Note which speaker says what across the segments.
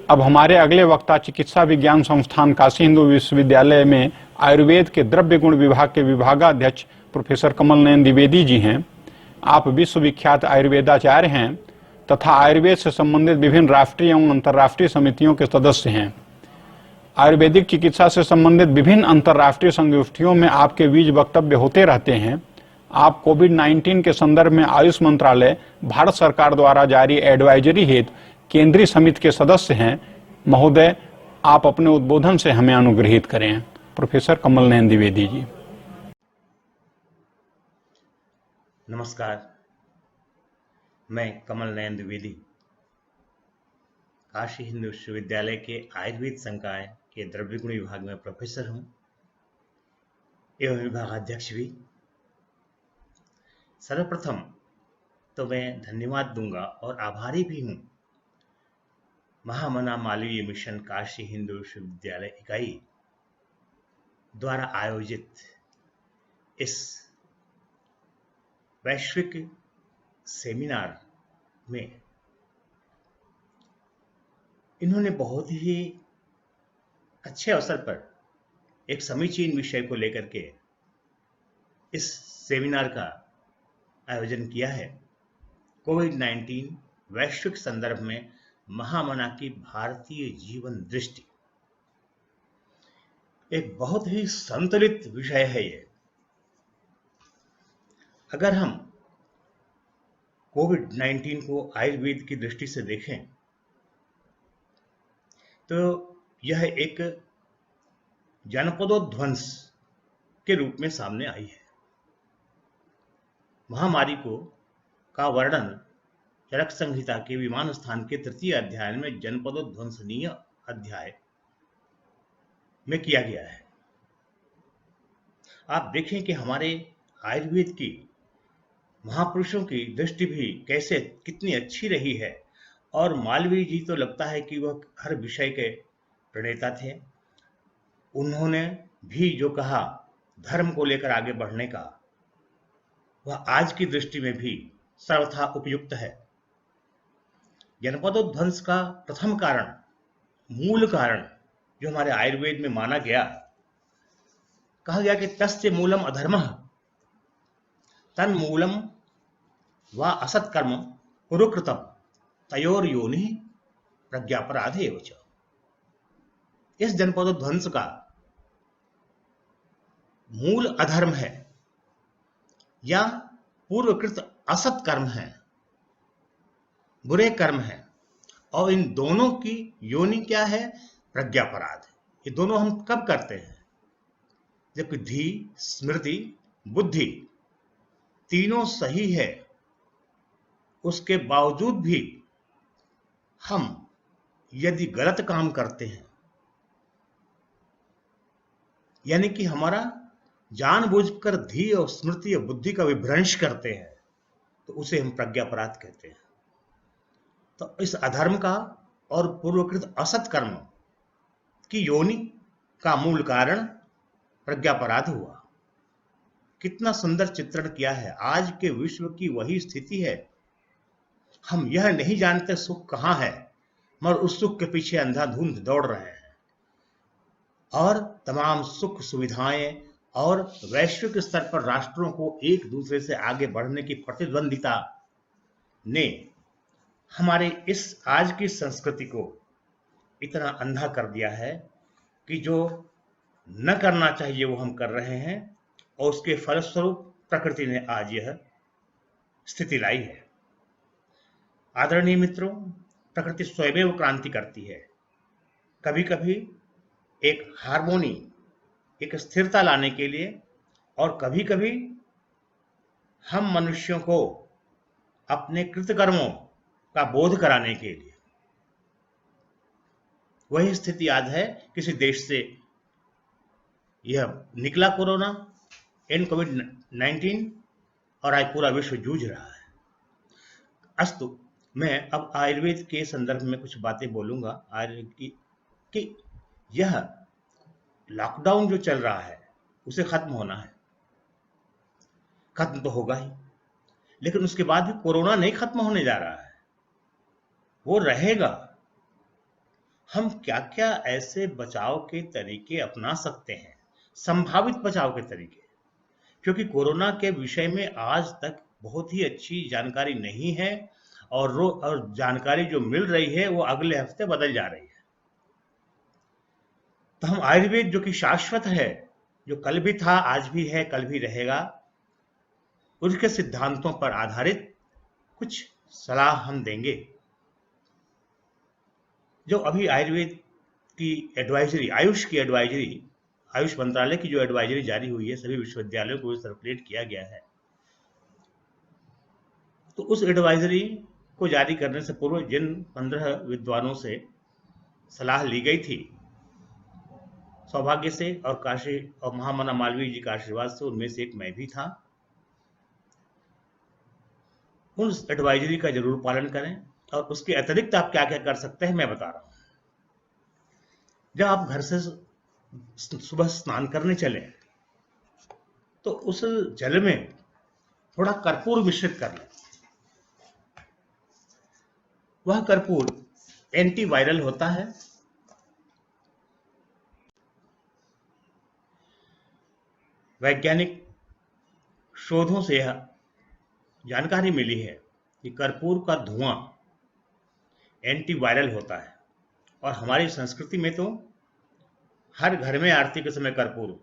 Speaker 1: अब हमारे अगले वक्ता चिकित्सा विज्ञान संस्थान काशी हिंदू विश्वविद्यालय में आयुर्वेद के द्रव्य गुण विभाग के विभागाध्यक्ष प्रोफेसर कमल नयन द्विवेदी जी हैं। आप विश्वविख्यात आयुर्वेदाचार्य हैं तथा आयुर्वेद से संबंधित विभिन्न राष्ट्रीय एवं अंतर्राष्ट्रीय समितियों के सदस्य हैं। आयुर्वेदिक चिकित्सा से संबंधित विभिन्न अंतर्राष्ट्रीय संगोष्ठियों में आपके बीच वक्तव्य होते रहते हैं। आप कोविड-19 के संदर्भ में आयुष मंत्रालय, भारत सरकार द्वारा जारी एडवाइजरी हेतु केंद्रीय समिति के सदस्य हैं। महोदय, आप अपने उद्बोधन से हमें अनुग्रहित करें। प्रोफेसर कमल नयन द्विवेदी जी।
Speaker 2: नमस्कार, मैं कमल नयन द्विवेदी काशी हिंदू विश्वविद्यालय के आयुर्वेद संकाय के द्रव्य गुण विभाग में प्रोफेसर हूँ एवं विभागाध्यक्ष भी। सर्वप्रथम तो मैं धन्यवाद दूंगा और आभारी भी हूँ महामना मालवीय मिशन काशी हिंदू विश्वविद्यालय इकाई द्वारा आयोजित इस वैश्विक सेमिनार में इन्होंने बहुत ही अच्छे अवसर पर एक समीचीन विषय को लेकर के इस सेमिनार का आयोजन किया है। कोविड-19 वैश्विक संदर्भ में महामना की भारतीय जीवन दृष्टि, एक बहुत ही संतुलित विषय है ये। अगर हम कोविड-19 को आयुर्वेद की दृष्टि से देखें तो यह एक जनपदोध्वंस के रूप में सामने आई है। महामारी का वर्णन चरक संहिता के विमान स्थान के तृतीय अध्याय में जनपदोध्वंसनीय अध्याय में किया गया है। आप देखें कि हमारे आयुर्वेद की महापुरुषों की दृष्टि भी कैसे कितनी अच्छी रही है, और मालवीय जी तो लगता है कि वह हर विषय के प्रणेता थे। उन्होंने भी जो कहा धर्म को लेकर आगे बढ़ने का, वह आज की दृष्टि में भी सर्वथा उपयुक्त है। जनपदोध्वंस का प्रथम कारण, मूल कारण जो हमारे आयुर्वेद में माना गया, कहा गया कि तस्य मूलम अधर्मः तन्मूलम व असत्कर्म कुरुकृतम् तयोर्योनि प्रज्ञापराध एव च। इस जनपदोध्वंस का मूल अधर्म है या पूर्वकृत असत कर्म है, बुरे कर्म है, और इन दोनों की योनि क्या है? प्रज्ञापराध। ये दोनों हम कब करते हैं? जबकि धी, स्मृति, बुद्धि तीनों सही है, उसके बावजूद भी हम यदि गलत काम करते हैं, यानी कि हमारा जानबूझकर धी और स्मृति और बुद्धि का विभ्रंश करते हैं, तो उसे हम प्रज्ञापराध कहते हैं। तो इस अधर्म का और पूर्वकृत असत कर्म की योनि का मूल कारण प्रज्ञापराध हुआ। कितना सुंदर चित्रण किया है। आज के विश्व की वही स्थिति है। हम यह नहीं जानते सुख कहाँ है, मगर उस सुख के पीछे अंधाधुंध दौड़ रहे हैं, और तमाम सुख सुविधाएं और वैश्विक स्तर पर राष्ट्रों को एक दूसरे से आगे बढ़ने की प्रतिद्वंदिता ने हमारे इस आज की संस्कृति को इतना अंधा कर दिया है कि जो न करना चाहिए वो हम कर रहे हैं, और उसके फलस्वरूप प्रकृति ने आज यह स्थिति लाई है। आदरणीय मित्रों, प्रकृति स्वयं क्रांति करती है। कभी कभी एक हार्मोनी, एक स्थिरता लाने के लिए, और कभी कभी हम मनुष्यों को अपने कृतकर्मों का बोध कराने के लिए। वही स्थिति आज है। किसी देश से यह निकला कोरोना, एंड कोविड-19, और आज पूरा विश्व जूझ रहा है। अस्तु, मैं अब आयुर्वेद के संदर्भ में कुछ बातें बोलूंगा आयुर्वेद की, कि यह लॉकडाउन जो चल रहा है उसे खत्म होना है। खत्म तो होगा ही, लेकिन उसके बाद भी कोरोना नहीं खत्म होने जा रहा है, वो रहेगा। हम क्या क्या ऐसे बचाव के तरीके अपना सकते हैं, संभावित बचाव के तरीके, क्योंकि कोरोना के विषय में आज तक बहुत ही अच्छी जानकारी नहीं है, और जानकारी जो मिल रही है वो अगले हफ्ते बदल जा रही है। तो हम आयुर्वेद जो कि शाश्वत है, जो कल भी था, आज भी है, कल भी रहेगा, उसके सिद्धांतों पर आधारित कुछ सलाह हम देंगे। जो अभी आयुर्वेद की एडवाइजरी, आयुष मंत्रालय की जो एडवाइजरी जारी हुई है, सभी विश्वविद्यालयों को सर्कुलेट किया गया है, तो उस एडवाइजरी को जारी करने से पूर्व जिन 15 विद्वानों से सलाह ली गई थी, सौभाग्य से और काशी और महामना मालवीय जी का आशीर्वाद से उनमें से एक मैं भी था, उस एडवाइजरी का जरूर पालन करें। और उसके अतिरिक्त आप क्या क्या कर सकते हैं मैं बता रहा हूं। जब आप घर से सुबह स्नान करने चले तो उस जल में थोड़ा कर्पूर मिश्रित कर लें। वह कर्पूर एंटीवायरल होता है, वैज्ञानिक शोधों से यह जानकारी मिली है कि कर्पूर का धुआं एंटीवायरल होता है। और हमारी संस्कृति में तो हर घर में आरती के समय कर्पूर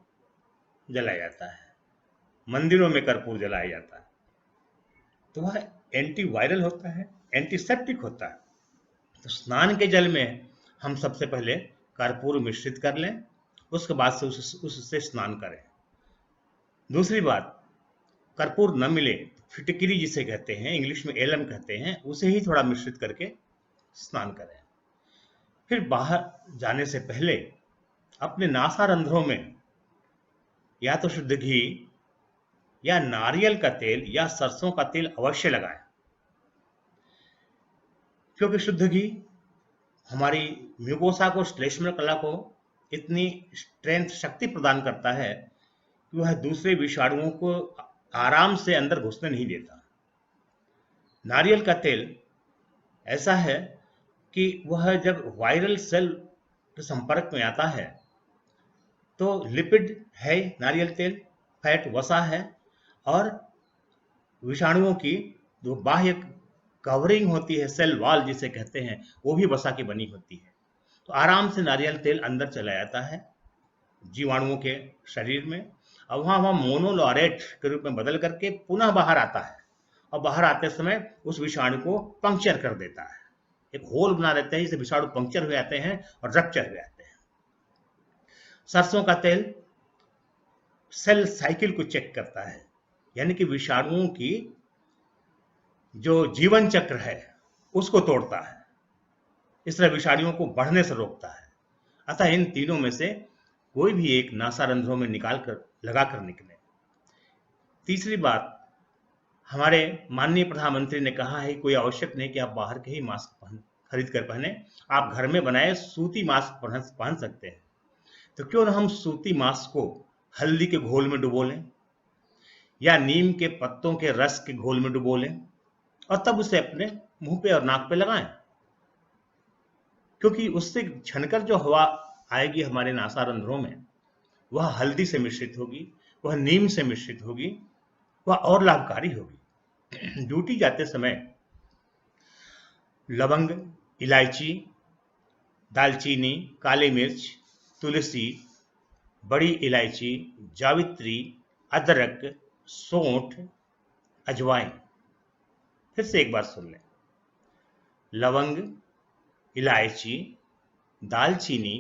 Speaker 2: जलाया जाता है, मंदिरों में कर्पूर जलाया जाता है, तो वह एंटीवायरल होता है, एंटीसेप्टिक होता है। तो स्नान के जल में हम सबसे पहले कर्पूर मिश्रित कर लें, उसके बाद से उससे स्नान करें। दूसरी बात, कर्पूर न मिले फिटकिरी जिसे कहते हैं, इंग्लिश में एलम कहते हैं, उसे ही थोड़ा मिश्रित करके स्नान करें। फिर बाहर जाने से पहले अपने नासारंध्रों में या तो शुद्ध घी या नारियल का तेल या सरसों का तेल अवश्य लगाएं, क्योंकि शुद्ध घी हमारी म्यूकोसा को, श्लेष्मल कला को इतनी स्ट्रेंथ, शक्ति प्रदान करता है कि वह दूसरे विषाणुओं को आराम से अंदर घुसने नहीं देता। नारियल का तेल ऐसा है कि वह जब वायरल सेल के संपर्क में आता है तो लिपिड है नारियल तेल, फैट वसा है, और विषाणुओं की जो बाह्य कवरिंग होती है, सेल वॉल जिसे कहते हैं, वो भी वसा की बनी होती है। तो आराम से नारियल तेल अंदर चला जाता है जीवाणुओं के शरीर में, और वहाँ वहाँ मोनोलॉरेट के रूप में बदल करके पुनः बाहर आता है, और बाहर आते समय उस विषाणु को पंक्चर कर देता है, एक होल बना देते हैं जिससे विषाणु पंक्चर हो जाते हैं और रप्चर हो जाते हैं। सरसों का तेल सेल साइकिल को चेक करता है, यानी कि विषाणुओं की जो जीवन चक्र है उसको तोड़ता है, इस तरह विषाणुओं को बढ़ने से रोकता है। अतः इन तीनों में से कोई भी एक नासारंध्रों में निकाल कर लगा कर निकले। तीसरी बात, हमारे माननीय प्रधानमंत्री ने कहा है कोई आवश्यक नहीं कि आप बाहर के ही मास्क खरीद कर पहने, आप घर में बनाए सूती मास्क पहन सकते हैं। तो क्यों न हम सूती मास्क को हल्दी के घोल में डुबो लें या नीम के पत्तों के रस के घोल में डुबो लें और तब उसे अपने मुंह पे और नाक पे लगाएं, क्योंकि उससे छनकर जो हवा आएगी हमारे नासारंध्रों में वह हल्दी से मिश्रित होगी, वह नीम से मिश्रित होगी, वह और लाभकारी होगी। ड्यूटी जाते समय लवंग, इलायची, दालचीनी, काली मिर्च, तुलसी, बड़ी इलायची, जावित्री, अदरक, सौंठ, अजवाइन। फिर से एक बार सुन लें, लवंग, इलायची, दालचीनी,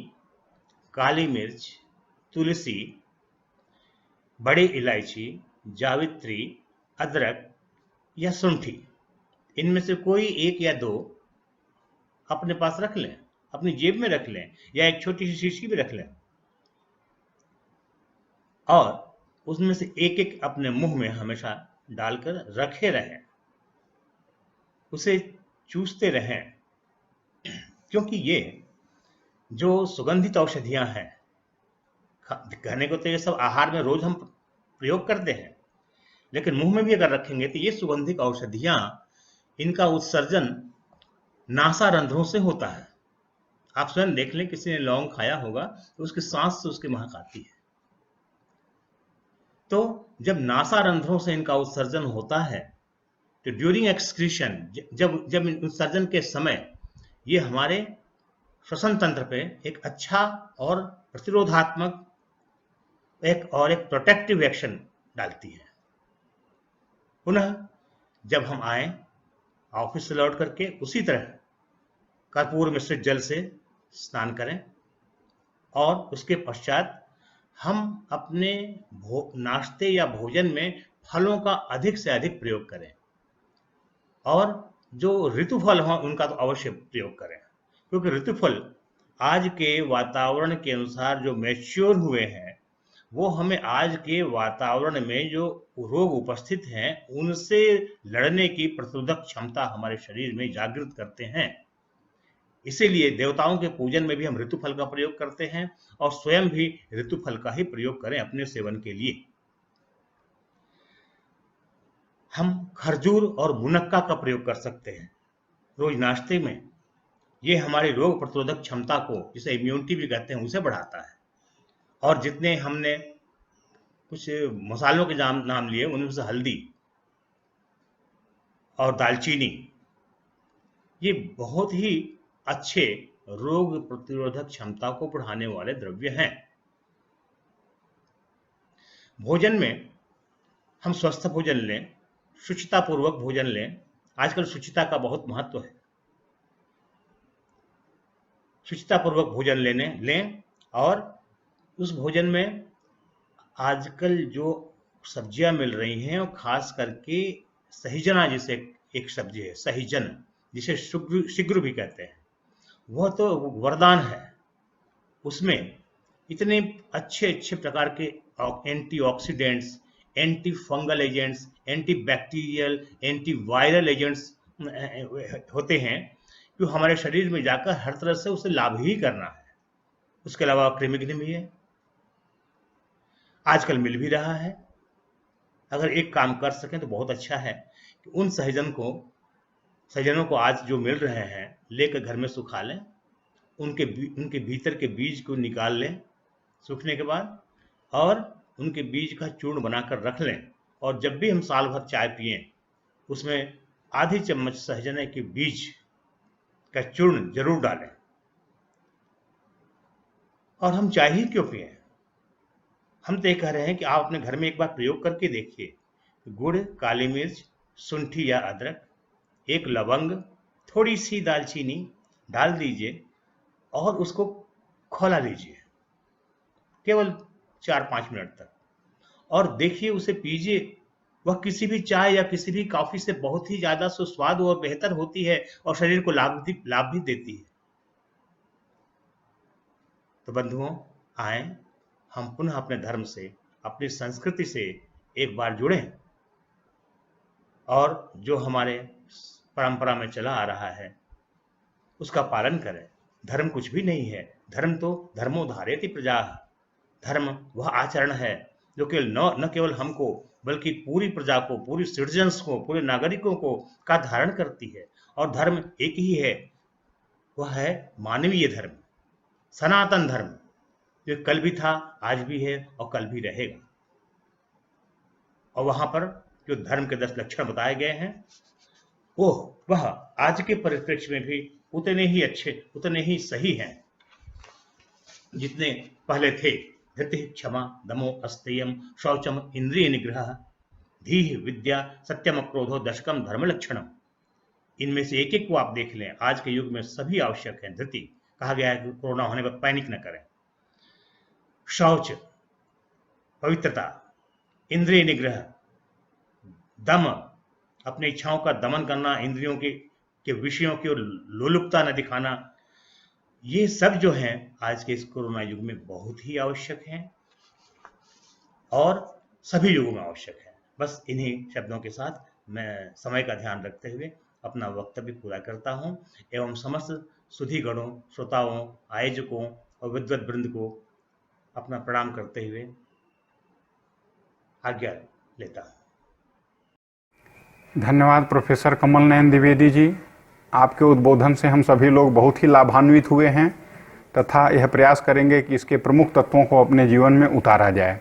Speaker 2: काली मिर्च, तुलसी, बड़ी इलायची, जावित्री, अदरक या सुंठी, इनमें से कोई एक या दो अपने पास रख लें, अपनी जेब में रख लें या एक छोटी सी शीशी में रख लें, और उसमें से एक एक अपने मुंह में हमेशा डालकर रखे रहें, उसे चूसते रहें, क्योंकि ये जो सुगंधित औषधियां हैं, कहने को तो ये सब आहार में रोज हम प्रयोग करते हैं, लेकिन मुंह में भी अगर रखेंगे तो ये सुगंधित औषधियां, इनका उत्सर्जन नासारंध्रों से होता है, आप स्वयं देख लें, किसी ने लौंग खाया होगा तो उसकी सांस से उसकी महक आती है। तो जब नासा रंध्रों से इनका उत्सर्जन होता है तो ड्यूरिंग एक्सक्रीशन, जब जब उत्सर्जन के समय ये हमारे श्वसन तंत्र पे एक अच्छा और प्रतिरोधात्मक एक प्रोटेक्टिव एक्शन डालती है। पुनः जब हम आए ऑफिस से लौट करके उसी तरह कर्पूर मिश्रित जल से स्नान करें और उसके पश्चात हम अपने नाश्ते या भोजन में फलों का अधिक से अधिक प्रयोग करें और जो ऋतु फल हों उनका तो अवश्य प्रयोग करें, क्योंकि ऋतु फल आज के वातावरण के अनुसार जो मैच्योर हुए हैं वो हमें आज के वातावरण में जो रोग उपस्थित हैं उनसे लड़ने की प्रतिरोधक क्षमता हमारे शरीर में जागृत करते हैं। इसीलिए देवताओं के पूजन में भी हम ऋतु फल का प्रयोग करते हैं और स्वयं भी ऋतु फल का ही प्रयोग करें अपने सेवन के लिए। हम खरजूर और मुनक्का का प्रयोग कर सकते हैं रोज नाश्ते में। ये हमारी रोग प्रतिरोधक क्षमता को, जिसे इम्यूनिटी भी कहते हैं, उसे बढ़ाता है। और जितने हमने कुछ मसालों के नाम लिए उनमें से हल्दी और दालचीनी ये बहुत ही अच्छे रोग प्रतिरोधक क्षमता को बढ़ाने वाले द्रव्य हैं। भोजन में हम स्वस्थ भोजन लें, शुचिता पूर्वक भोजन लें। आजकल शुचिता का बहुत महत्व है। शुचिता पूर्वक भोजन लें और उस भोजन में आजकल जो सब्जियां मिल रही हैं और खास करके सहीजना, जिसे एक सब्जी है सहीजन, जिसे शीघ्र भी कहते हैं, वह तो वरदान है। उसमें इतने अच्छे अच्छे प्रकार के antioxidants, anti fungal agents, anti bacterial, anti viral agents होते हैं जो हमारे शरीर में जाकर हर तरह से उसे लाभ ही करना है। उसके अलावा क्रिमिग्न भी है, आजकल मिल भी रहा है। अगर एक काम कर सकें तो बहुत अच्छा है कि उन सहजनों को आज जो मिल रहे हैं लेकर घर में सुखा लें, उनके भीतर के बीज को निकाल लें सूखने के बाद और उनके बीज का चूर्ण बनाकर रख लें। और जब भी हम साल भर चाय पिएं उसमें आधी चम्मच सहजन के बीज का चूर्ण जरूर डालें। और हम चाय ही क्यों पिएं, हम तो ये कह रहे हैं कि आप अपने घर में एक बार प्रयोग करके देखिए। गुड़, काली मिर्च, शुंठी या अदरक, एक लवंग, थोड़ी सी दालचीनी डाल दीजिए और उसको खौला लीजिए केवल 4-5 मिनट तक और देखिए उसे पीजिए। वह किसी भी चाय या किसी भी कॉफी से बहुत ही ज्यादा सुस्वाद और बेहतर होती है और शरीर को लाभ भी देती है। तो बंधुओं, आए हम पुनः अपने धर्म से, अपनी संस्कृति से एक बार जुड़ें और जो हमारे परंपरा में चला आ रहा है उसका पालन करें। धर्म कुछ भी नहीं है, धर्म तो धर्मो धारयति प्रजा। धर्म वह आचरण है जो केवल न केवल हमको बल्कि पूरी प्रजा को, पूरी सिटीजन्स को, पूरे नागरिकों को का धारण करती है। और धर्म एक ही है, वह है मानवीय धर्म, सनातन धर्म, जो कल भी था, आज भी है और कल भी रहेगा। और वहां पर जो धर्म के 10 लक्षण बताए गए हैं वह आज के परिप्रेक्ष्य में भी उतने ही अच्छे, उतने ही सही हैं जितने पहले थे। धृति, क्षमा, दमो, अस्तेयम, शौचम, इंद्रिय निग्रह, धीः, विद्या, सत्यम, क्रोधो, दशकम, धर्म लक्षणम। इनमें से एक एक को आप देख लें, आज के युग में सभी आवश्यक है। धृति, कहा गया है कि कोरोना होने पर पैनिक न करें। शौच, पवित्रता। इंद्रिय निग्रह, दम, अपनी इच्छाओं का दमन करना, इंद्रियों के विषयों की ओर लोलुपता न दिखाना। ये सब जो हैं आज के इस कोरोना युग में बहुत ही आवश्यक हैं और सभी युगों में आवश्यक है। बस इन्हीं शब्दों के साथ मैं समय का ध्यान रखते हुए अपना वक्तव्य पूरा करता हूं एवं समस्त सुधीगणों, श्रोताओं, आयोजकों और विद्वत वृंद को अपना प्रणाम करते हुए आज्ञा लेता हूं।
Speaker 1: धन्यवाद प्रोफेसर कमल नयन द्विवेदी जी। आपके उद्बोधन से हम सभी लोग बहुत ही लाभान्वित हुए हैं। तथा यह प्रयास करेंगे कि इसके प्रमुख तत्वों को अपने जीवन में उतारा जाए।